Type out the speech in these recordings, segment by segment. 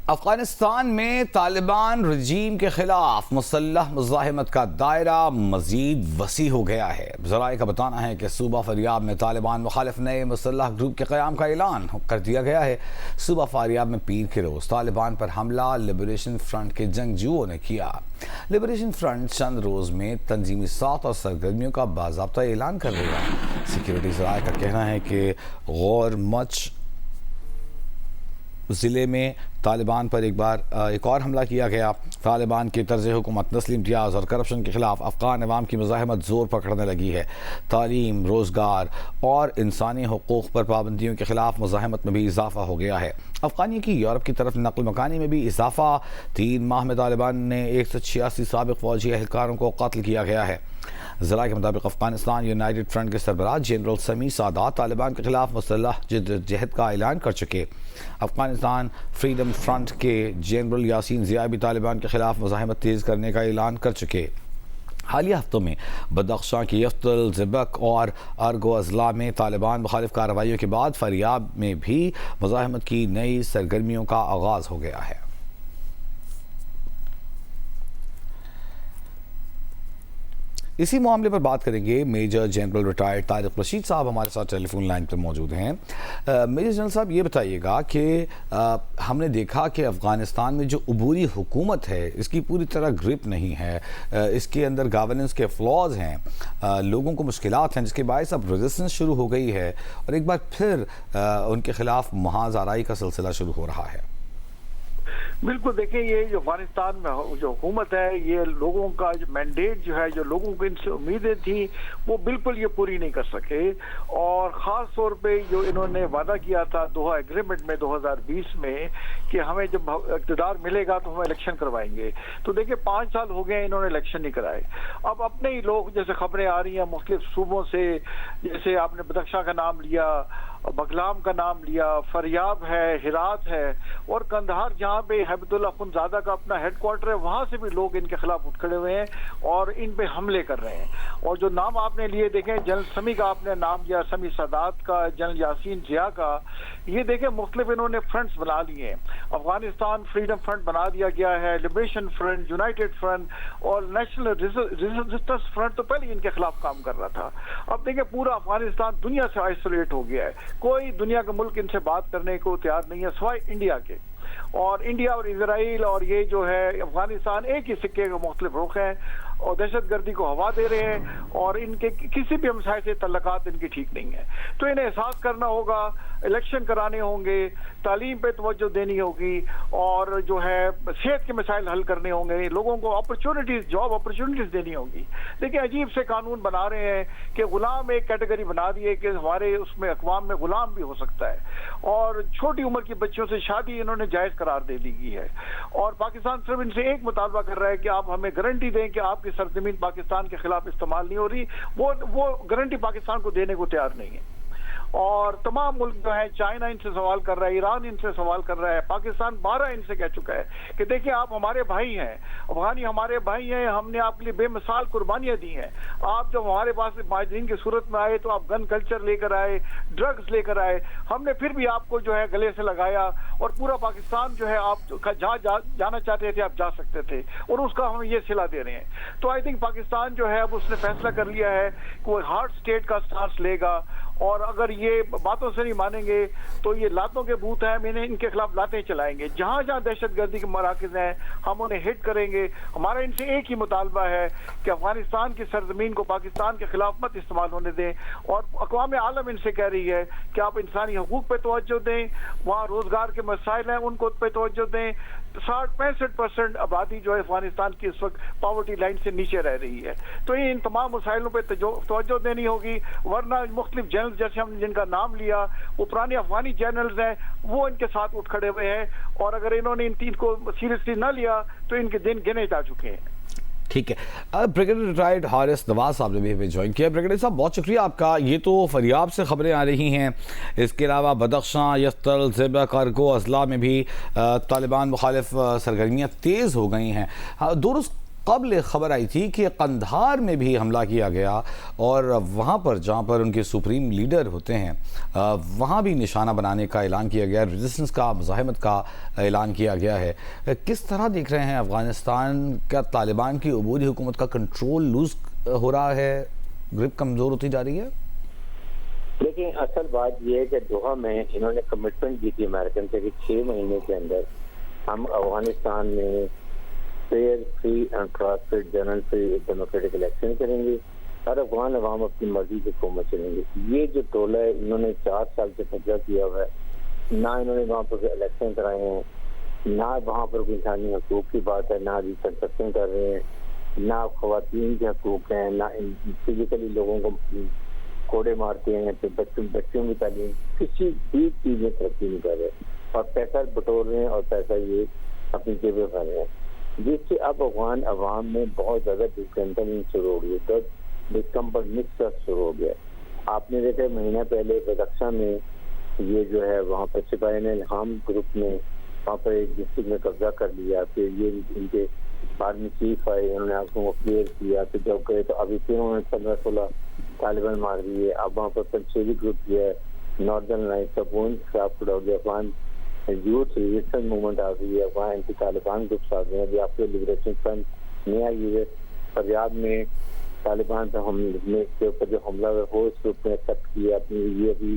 افغانستان میں طالبان رجیم کے خلاف مسلح مزاحمت کا دائرہ مزید وسیع ہو گیا ہے۔ ذرائع کا بتانا ہے کہ صوبہ فاریاب میں طالبان مخالف نئے مسلح گروپ کے قیام کا اعلان کر دیا گیا ہے۔ صوبہ فاریاب میں پیر کے روز طالبان پر حملہ لبریشن فرنٹ کے جنگجوؤں نے کیا۔ لبریشن فرنٹ چند روز میں تنظیمی ساخت اور سرگرمیوں کا باضابطہ اعلان کر رہا ہے۔ سیکیورٹی ذرائع کا کہنا ہے کہ غور مچ ضلع میں طالبان پر ایک اور حملہ کیا گیا۔ طالبان کی طرز حکومت، نسلی امتیاز اور کرپشن کے خلاف افغان عوام کی مزاحمت زور پکڑنے لگی ہے۔ تعلیم، روزگار اور انسانی حقوق پر پابندیوں کے خلاف مزاحمت میں بھی اضافہ ہو گیا ہے۔ افغانیوں کی یورپ کی طرف نقل مکانی میں بھی اضافہ۔ 3 ماہ میں طالبان نے 186 سابق فوجی اہلکاروں کو قتل کیا گیا ہے۔ ذرائع کے مطابق افغانستان یونائٹڈ فرنٹ کے سربراہ جنرل سمیع سادات طالبان کے خلاف مسلح جہد کا اعلان کر چکے۔ افغانستان فریڈم فرنٹ کے جنرل یاسین ضیاء بھی طالبان کے خلاف مزاحمت تیز کرنے کا اعلان کر چکے۔ حالیہ ہفتوں میں بدخشاں کی یفتل، زبک اور ارگو اضلاع میں طالبان مخالف کارروائیوں کے بعد فاریاب میں بھی مزاحمت کی نئی سرگرمیوں کا آغاز ہو گیا ہے۔ اسی معاملے پر بات کریں گے۔ Major general retired Tariq Rashid صاحب ہمارے ساتھ ٹیلی فون لائن پر موجود ہیں۔ میجر جنرل صاحب، یہ بتائیے گا کہ ہم نے دیکھا کہ افغانستان میں جو عبوری حکومت ہے اس کی پوری طرح گرپ نہیں ہے، اس کے اندر گورننس کے فلاز ہیں، لوگوں کو مشکلات ہیں، جس کے باعث اب ریزسٹنس شروع ہو گئی ہے اور ایک بار پھر ان کے خلاف محاذ آرائی کا سلسلہ شروع ہو رہا ہے۔ بالکل، دیکھیں، یہ جو افغانستان میں جو حکومت ہے، یہ لوگوں کا جو مینڈیٹ جو ہے، جو لوگوں کو ان سے امیدیں تھیں، وہ بالکل یہ پوری نہیں کر سکے۔ اور خاص طور پہ جو انہوں نے وعدہ کیا تھا دوحہ ایگریمنٹ میں 2020 میں کہ ہمیں جب اقتدار ملے گا تو ہم الیکشن کروائیں گے، تو دیکھیں 5 سال ہو گئے انہوں نے الیکشن نہیں کرائے۔ اب اپنے ہی لوگ، جیسے خبریں آ رہی ہیں مختلف صوبوں سے، جیسے آپ نے بدخشاں کا نام لیا، بغلام کا نام لیا، فاریاب ہے، ہرات ہے اور قندھار جہاں پہ ہیبت اللہ خنزادہ کا اپنا ہیڈ کوارٹر ہے، وہاں سے بھی لوگ ان کے خلاف اٹھ کھڑے ہوئے ہیں اور ان پہ حملے کر رہے ہیں۔ اور جو نام آپ نے لیے، دیکھیں جنرل سمیع کا آپ نے نام لیا، سمیع سادات کا، جنرل یاسین ضیاء کا، یہ دیکھیں مختلف انہوں نے فرنٹس بنا لیے ہیں۔ افغانستان فریڈم فرنٹ بنا دیا گیا ہے، لبریشن فرنٹ، یونائٹڈ فرنٹ اور نیشنل ریزسٹنس فرنٹ تو پہلے ان کے خلاف کام کر رہا تھا۔ اب دیکھیں پورا افغانستان دنیا سے آئسولیٹ ہو گیا ہے، کوئی دنیا کا ملک ان سے بات کرنے کو تیار نہیں ہے سوائے انڈیا کے۔ اور انڈیا اور اسرائیل اور یہ جو ہے افغانستان ایک ہی سکے کے مختلف رخ ہیں اور دہشت گردی کو ہوا دے رہے ہیں اور ان کے کسی بھی ہمسائے سے تعلقات ان کی ٹھیک نہیں ہیں۔ تو انہیں احساس کرنا ہوگا، الیکشن کرانے ہوں گے، تعلیم پہ توجہ دینی ہوگی اور جو ہے صحت کے مسائل حل کرنے ہوں گے، لوگوں کو اپرچونٹیز، جاب اپرچونٹیز دینی ہوگی۔ دیکھیں عجیب سے قانون بنا رہے ہیں کہ غلام ایک کیٹیگری بنا دیے کہ ہمارے اس میں اقوام میں غلام بھی ہو سکتا ہے، اور چھوٹی عمر کی بچیوں سے شادی انہوں نے جائز قرار دے دی گئی ہے۔ اور پاکستان صرف ان سے ایک مطالبہ کر رہا ہے کہ آپ ہمیں گارنٹی دیں کہ آپ کی سرزمین پاکستان کے خلاف استعمال نہیں ہو رہی۔ وہ گارنٹی پاکستان کو دینے کو تیار نہیں ہے۔ اور تمام ملک جو ہیں، چائنا ان سے سوال کر رہا ہے، ایران ان سے سوال کر رہا ہے، پاکستان 12 ان سے کہہ چکا ہے کہ دیکھیں آپ ہمارے بھائی ہیں، افغانی ہمارے بھائی ہیں، ہم نے آپ کے لیے بے مثال قربانیاں دی ہیں۔ آپ جب ہمارے پاس مہاجرین کی صورت میں آئے تو آپ گن کلچر لے کر آئے، ڈرگز لے کر آئے، ہم نے پھر بھی آپ کو جو ہے گلے سے لگایا اور پورا پاکستان جو ہے آپ جہاں جانا چاہتے تھے آپ جا سکتے تھے، اور اس کا ہم یہ صلہ دے رہے ہیں۔ تو آئی تھنک پاکستان جو ہے اب اس نے فیصلہ کر لیا ہے کہ وہ ہارڈ اسٹیٹ کا سٹانس لے گا، اور اگر یہ باتوں سے نہیں مانیں گے تو یہ لاتوں کے بوت ہیں، میں نے ان کے خلاف لاتیں چلائیں گے۔ جہاں جہاں دہشت گردی کے مراکز ہیں ہم انہیں ہٹ کریں گے۔ ہمارا ان سے ایک ہی مطالبہ ہے کہ افغانستان کی سرزمین کو پاکستان کے خلاف مت استعمال ہونے دیں، اور اقوام عالم ان سے کہہ رہی ہے کہ آپ انسانی حقوق پہ توجہ دیں، وہاں روزگار کے مسائل ہیں ان کو پہ توجہ دیں۔ 60-65% آبادی جو ہے افغانستان کی اس وقت پاورٹی لائن سے نیچے رہ رہی ہے، تو ان تمام مسائلوں پہ توجہ دینی ہوگی، ورنہ مختلف جنرل جیسے ہم نے جن کا نام لیا وہ پرانے افغانی جنرلز ہیں، وہ ان کے ساتھ اٹھ کھڑے ہوئے ہیں، اور اگر انہوں نے ان 3 کو سیریسلی نہ لیا تو ان کے دن گنے جا چکے ہیں۔ ٹھیک ہے، بریگیڈیئر ریٹائرڈ حارث نواز صاحب نے بھی ہمیں جوائن کیا۔ بریگیڈیئر صاحب بہت شکریہ آپ کا۔ یہ تو فاریاب سے خبریں آ رہی ہیں، اس کے علاوہ بدخشاں، یفتل، زبک، ارگو اضلاع میں بھی طالبان مخالف سرگرمیاں تیز ہو گئی ہیں۔ قبل خبر آئی تھی کہ قندھار میں بھی حملہ کیا گیا اور وہاں پر جہاں پر ان کے سپریم لیڈر ہوتے ہیں وہاں بھی نشانہ بنانے کا اعلان کیا گیا، ریزسٹنس کا، مزاحمت کا اعلان کیا گیا ہے۔ کس طرح دیکھ رہے ہیں افغانستان کا طالبان کی عبوری حکومت کا کنٹرول لوز ہو رہا ہے، گرپ کمزور ہوتی جا رہی ہے؟ لیکن اصل بات یہ ہے کہ دوحہ میں انہوں نے کمٹمنٹ کی تھی امریکن سے کہ 6 مہینے کے اندر ہم افغانستان میں fair, free and transparent, general free democratic election کریں گے اور افغان عوام اپنی مرضی سے حکومت چلیں گے۔ یہ جو ٹولہ ہے انہوں نے 4 سال سے قبضہ کیا ہوا ہے، نہ انہوں نے وہاں پر الیکشن کرائے ہیں، نہ وہاں پر کوئی انسانی حقوق کی بات ہے، نہ ریکنسٹرکشن کر رہے ہیں، نہ خواتین کے حقوق ہیں، نہ فزیکلی لوگوں کو کوڑے مارتے ہیں، تو بچوں کی تعلیم، کسی بھی چیز میں ترقی نہیں کر رہے اور پیسہ بٹور رہے ہیں اور پیسہ یہ اپنی جیبیں کر رہے ہیں، جس سے اب افغان عوام میں بہت زیادہ ڈسکنٹنٹ شروع ہو گئی ہے، ڈسکمفرٹ مسٹرسٹ شروع ہو گیا۔ آپ نے دیکھا مہینہ پہلے بدخشاں میں یہ جو ہے وہاں پر سپاہی الحام گروپ نے وہاں پر ایک ڈسٹرکٹ میں قبضہ کر لیا، پھر یہ ان کے آرمی چیف آئے، انہوں نے آپ کو کلیئر کیا، پھر جب گئے تو ابھی پھر انہوں نے 15-16 طالبان مار دیے۔ اب وہاں پر پنچیری گروپ جو ہے ناردرن لائنس کا وہ انخلاف ہو گیا، افغان یوتھ ریزسٹنس موومنٹ آ گئی ہے، افغان اینٹی طالبان گروپس آ گئے ہیں، ابھی آپ کے لبریشن فرنٹ نیا یہ ہے پنجاب میں طالبان پہ حملے کے اوپر جو حملہ ہو اس گروپ نے ایکسیپٹ کیا، اپنی یہ ابھی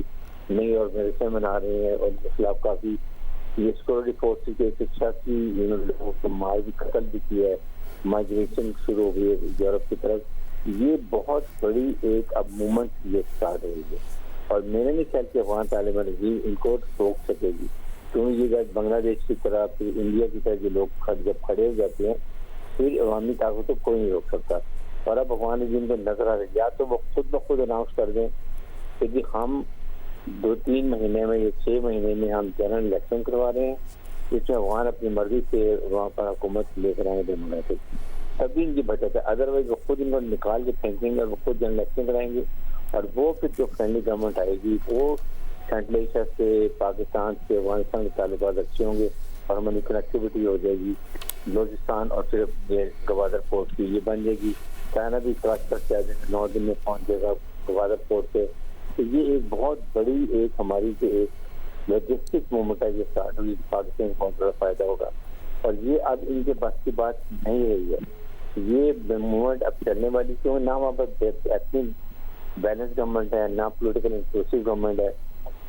نئی آرگنائزیشن بنا رہے ہیں اور اس کے خلاف کافی یہ سیکورٹی فورسز کے شخص کی لوگوں کو مار بھی قتل بھی کیا ہے، مائگریشن شروع ہو گئی ہے یورپ کی طرف۔ یہ بہت بڑی ایک اب موومنٹ یہ اسٹارٹ ہوئی ہے اور میرے نہیں خیال کہ افغان طالبان بھی ان کو روک سکے گی، کیونکہ یہ بنگلہ دیش کی طرح پھر انڈیا کی طرح جو لوگ جب کھڑے ہو جاتے ہیں پھر عوامی طاقت کو کوئی نہیں روک سکتا۔ اور اب افغان جن کو نظر آ رہا ہے یا تو وہ خود بخود اناؤنس کر دیں کہ جی ہم 2-3 مہینے میں یا 6 مہینے میں ہم جنرل الیکشن کروا رہے ہیں، جس میں افغان اپنی مرضی سے وہاں پر حکومت لے کر آئیں ڈیموکریٹک، تبھی ان کی بچت ہے۔ ادروائز وہ خود ان کو نکال کے پھینکیں گے اور وہ خود جنرل الیکشن کرائیں گے اور وہ پھر جو فرینڈلی گورنمنٹ آئے گی وہ سینٹرل ایشیا سے، پاکستان سے، افغانستان کے تعلقات اچھے ہوں گے اور ہماری کنیکٹیوٹی ہو جائے گی، بلوچستان اور پھر گوادر پورٹ کی یہ بن جائے گی، چائنا بھی کراچی سے آ جائے گا، 9 دن میں پہنچ جائے گا گوادر پورٹ سے۔ تو یہ ایک بہت بڑی ایک ہماری جو ایک لوجسٹک موومنٹ ہے یہ اسٹارٹ ہوئی، پاکستان کو بہت بڑا فائدہ ہوگا اور یہ اب ان کے بس کی بات نہیں رہی ہے، یہ موومنٹ اب چلنے والی کیوں نہ وہاں پر اپنی بیلنس گورنمنٹ ہے، نہ پولیٹیکل انکلوسیو گورنمنٹ ہے۔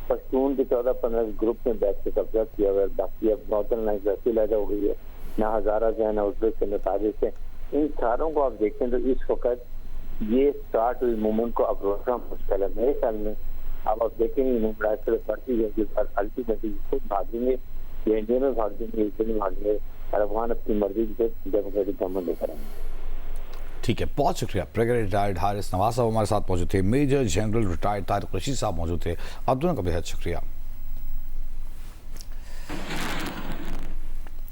پشتون کے 14-15 گروپ نے بیٹھ کے قبضہ کیا ہوا ہے، باقی اب نارتھرن لائنس ویسے علیحدہ ہو گئی ہے، نہ ہزارہ سے، نہ ازبک سے، نہ تاجک سے۔ ان ساروں کو آپ دیکھیں تو اس وقت یہ اسٹارٹ ہوئی موومنٹ کو اب روکنا مشکل ہے۔ میرے خیال میں اب آپ دیکھیں گے موومنٹ بڑھتی ہے، الٹیمیٹلی خود بھاگیں گے یا انڈیا میں بھاگ دیں گے، انڈیا میں بھاگیں گے اور افغان اپنی مرضی سے ڈیموکریٹک گورنمنٹ لے کر آئیں گے۔ ٹھیک ہے، بہت شکریہ۔ بریگیڈیئر ریٹائرڈ حارث نواز صاحب ہمارے ساتھ موجود تھے، major general retired Tariq Rashid صاحب موجود تھے، آپ دونوں کا بے حد شکریہ۔